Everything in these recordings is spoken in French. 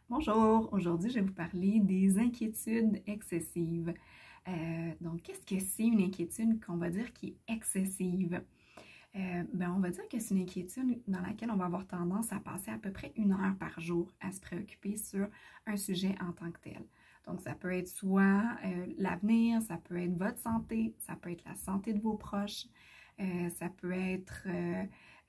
Bonjour, aujourd'hui je vais vous parler des inquiétudes excessives. Donc, qu'est-ce que c'est une inquiétude qu'on va dire qui est excessive? On va dire que c'est une inquiétude dans laquelle on va avoir tendance à passer à peu près 1 heure par jour à se préoccuper sur un sujet en tant que tel. Donc, ça peut être soit l'avenir, ça peut être votre santé, ça peut être la santé de vos proches, ça peut être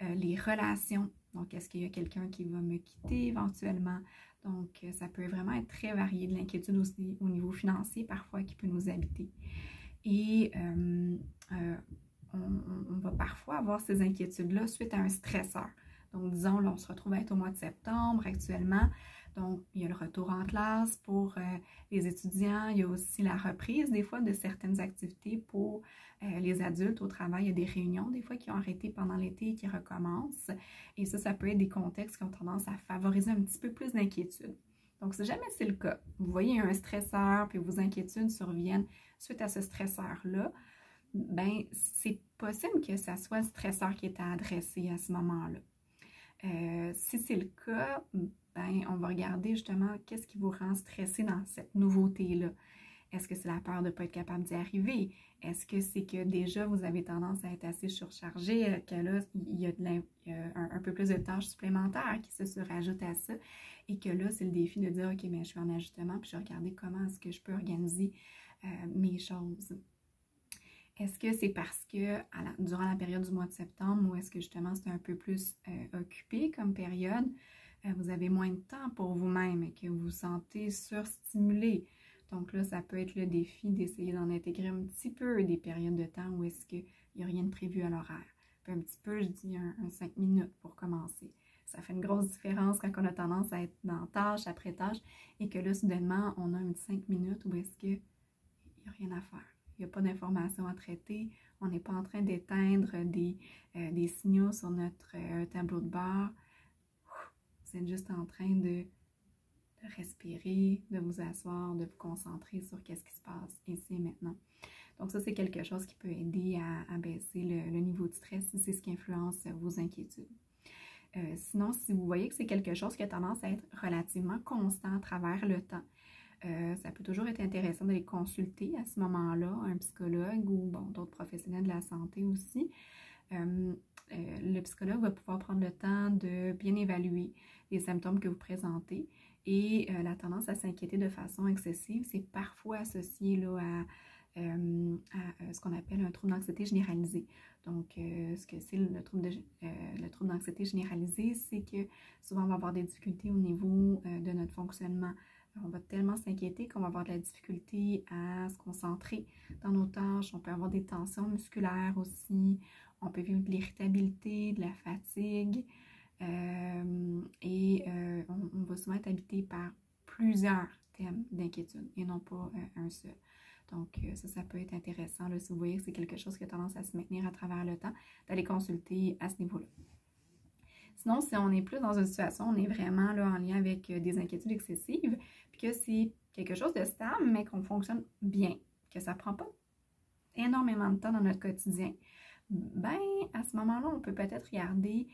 les relations. Donc, est-ce qu'il y a quelqu'un qui va me quitter éventuellement? Donc, ça peut vraiment être très varié, de l'inquiétude aussi au niveau financier parfois qui peut nous habiter. Et on va parfois avoir ces inquiétudes-là suite à un stresseur. Donc, disons, là, on se retrouve à être au mois de septembre actuellement. Donc, il y a le retour en classe pour les étudiants. Il y a aussi la reprise des fois de certaines activités pour les adultes au travail. Il y a des réunions des fois qui ont arrêté pendant l'été et qui recommencent. Et ça peut être des contextes qui ont tendance à favoriser un petit peu plus d'inquiétude. Donc, si jamais c'est le cas, vous voyez un stresseur puis vos inquiétudes surviennent suite à ce stresseur-là, ben c'est possible que ça soit le stresseur qui est à adresser à ce moment-là. Si c'est le cas, ben, on va regarder justement qu'est-ce qui vous rend stressé dans cette nouveauté-là. Est-ce que c'est la peur de ne pas être capable d'y arriver? Est-ce que c'est que déjà vous avez tendance à être assez surchargé, que là, il y a, un peu plus de tâches supplémentaires qui se surajoutent à ça et que là, c'est le défi de dire, OK, mais je suis en ajustement puis je vais regarder comment est-ce que je peux organiser mes choses. Est-ce que c'est parce que durant la période du mois de septembre, ou est-ce que justement c'est un peu plus occupé comme période, vous avez moins de temps pour vous-même et que vous vous sentez surstimulé? Donc là, ça peut être le défi d'essayer d'en intégrer un petit peu des périodes de temps où est-ce qu'il n'y a rien de prévu à l'horaire. Puis un petit peu, je dis un 5 minutes pour commencer. Ça fait une grosse différence quand on a tendance à être dans tâche après tâche et que là, soudainement, on a une 5 minutes où est-ce qu'il n'y a rien à faire. Il n'y a pas d'informations à traiter. On n'est pas en train d'éteindre des signaux sur notre tableau de bord. Vous êtes juste en train de respirer, de vous asseoir, de vous concentrer sur qu'est-ce qui se passe ici et maintenant. Donc ça, c'est quelque chose qui peut aider à baisser le niveau de stress si c'est ce qui influence vos inquiétudes. Sinon, si vous voyez que c'est quelque chose qui a tendance à être relativement constant à travers le temps, ça peut toujours être intéressant d'aller consulter à ce moment-là un psychologue ou d'autres professionnels de la santé aussi. Le psychologue va pouvoir prendre le temps de bien évaluer les symptômes que vous présentez et la tendance à s'inquiéter de façon excessive, c'est parfois associé là, à ce qu'on appelle un trouble d'anxiété généralisé. Donc, ce que c'est le trouble d'anxiété généralisé, c'est que souvent on va avoir des difficultés au niveau de notre fonctionnement. On va tellement s'inquiéter qu'on va avoir de la difficulté à se concentrer dans nos tâches. On peut avoir des tensions musculaires aussi. On peut vivre de l'irritabilité, de la fatigue. On va souvent être habité par plusieurs thèmes d'inquiétude et non pas un seul. Donc, ça peut être intéressant là, si vous voyez que c'est quelque chose qui a tendance à se maintenir à travers le temps, d'aller consulter à ce niveau-là. Sinon, si on est plus dans une situation, on est vraiment là en lien avec des inquiétudes excessives, puis que c'est quelque chose de stable, mais qu'on fonctionne bien, que ça ne prend pas énormément de temps dans notre quotidien, ben à ce moment-là, on peut peut-être regarder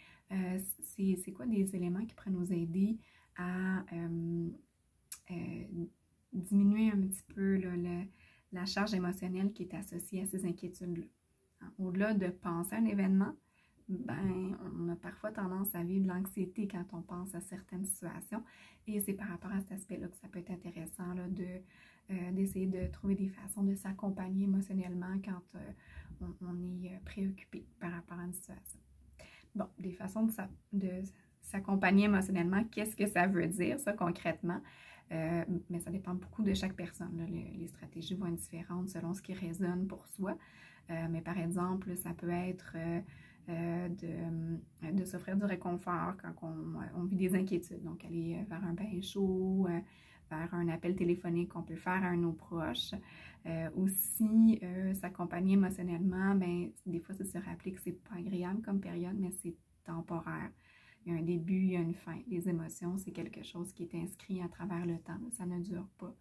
c'est quoi des éléments qui pourraient nous aider à diminuer un petit peu là, la charge émotionnelle qui est associée à ces inquiétudes-là. Au-delà de penser à un événement, ben, on a parfois tendance à vivre de l'anxiété quand on pense à certaines situations et c'est par rapport à cet aspect-là que ça peut être intéressant là, d'essayer de trouver des façons de s'accompagner émotionnellement quand on est préoccupé par rapport à une situation. Bon, des façons de s'accompagner émotionnellement, qu'est-ce que ça veut dire, ça, concrètement? Mais ça dépend beaucoup de chaque personne. Là. Les stratégies vont être différentes selon ce qui résonne pour soi. Mais par exemple, ça peut être de s'offrir du réconfort quand on vit des inquiétudes. Donc, aller vers un bain chaud, vers un appel téléphonique qu'on peut faire à un de nos proches. Aussi, s'accompagner émotionnellement, ben, des fois, c'est se rappeler que c'est pas agréable comme période, mais c'est temporaire. Il y a un début, il y a une fin. Les émotions, c'est quelque chose qui est inscrit à travers le temps. Ça ne dure pas.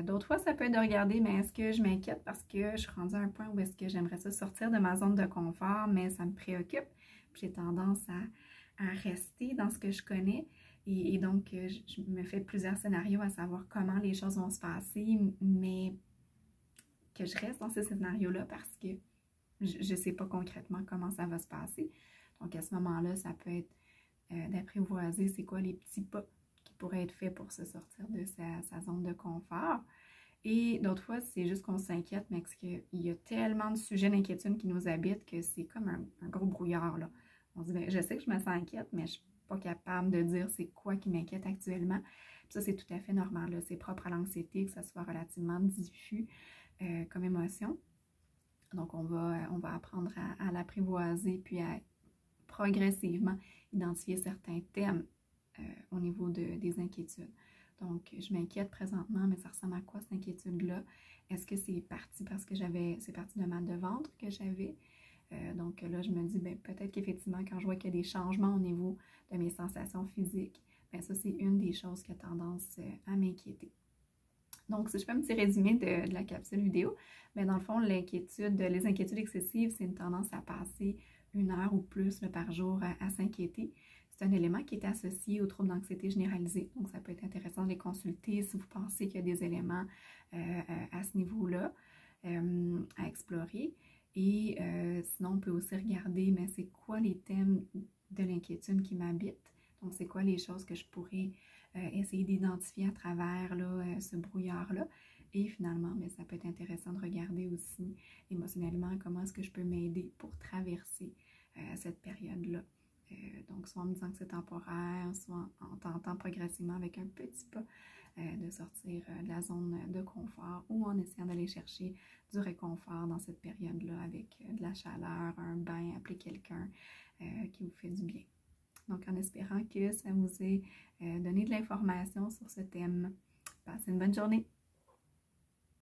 D'autres fois, ça peut être de regarder, mais est-ce que je m'inquiète parce que je suis rendue à un point où est-ce que j'aimerais ça sortir de ma zone de confort, mais ça me préoccupe. J'ai tendance à rester dans ce que je connais. Et donc, je me fais plusieurs scénarios à savoir comment les choses vont se passer, mais que je reste dans ce scénario-là parce que je ne sais pas concrètement comment ça va se passer. Donc, à ce moment-là, ça peut être d'apprivoiser c'est quoi les petits pas qui pourraient être faits pour se sortir de sa zone de confort. Et d'autres fois, c'est juste qu'on s'inquiète, mais qu'il y a tellement de sujets d'inquiétude qui nous habitent que c'est comme un gros brouillard, là. On se dit, je sais que je me sens inquiète, mais je ne suis pas capable de dire c'est quoi qui m'inquiète actuellement. Puis ça, c'est tout à fait normal, là. C'est propre à l'anxiété, que ça soit relativement diffus comme émotion. Donc, on va apprendre à l'apprivoiser, puis à progressivement identifier certains thèmes au niveau des inquiétudes. Donc, je m'inquiète présentement, mais ça ressemble à quoi cette inquiétude-là? Est-ce que c'est parti parce que c'est parti de mal de ventre que j'avais? Donc là, je me dis, peut-être qu'effectivement, quand je vois qu'il y a des changements au niveau de mes sensations physiques, ça, c'est une des choses qui a tendance à m'inquiéter. Donc, si je fais un petit résumé de la capsule vidéo, dans le fond, les inquiétudes excessives, c'est une tendance à passer 1 heure ou plus par jour à s'inquiéter. C'est un élément qui est associé aux troubles d'anxiété généralisée. Donc, ça peut être intéressant de les consulter si vous pensez qu'il y a des éléments à ce niveau-là à explorer. Et sinon, on peut aussi regarder, mais c'est quoi les thèmes de l'inquiétude qui m'habitent? Donc, c'est quoi les choses que je pourrais essayer d'identifier à travers là, ce brouillard-là. Et finalement, ça peut être intéressant de regarder aussi émotionnellement comment est-ce que je peux m'aider pour traverser cette période-là. Donc, soit en me disant que c'est temporaire, soit en tentant progressivement avec un petit pas de sortir de la zone de confort ou en essayant d'aller chercher du réconfort dans cette période-là avec de la chaleur, un bain, appeler quelqu'un qui vous fait du bien. Donc, en espérant que ça vous ait donné de l'information sur ce thème. Passez une bonne journée!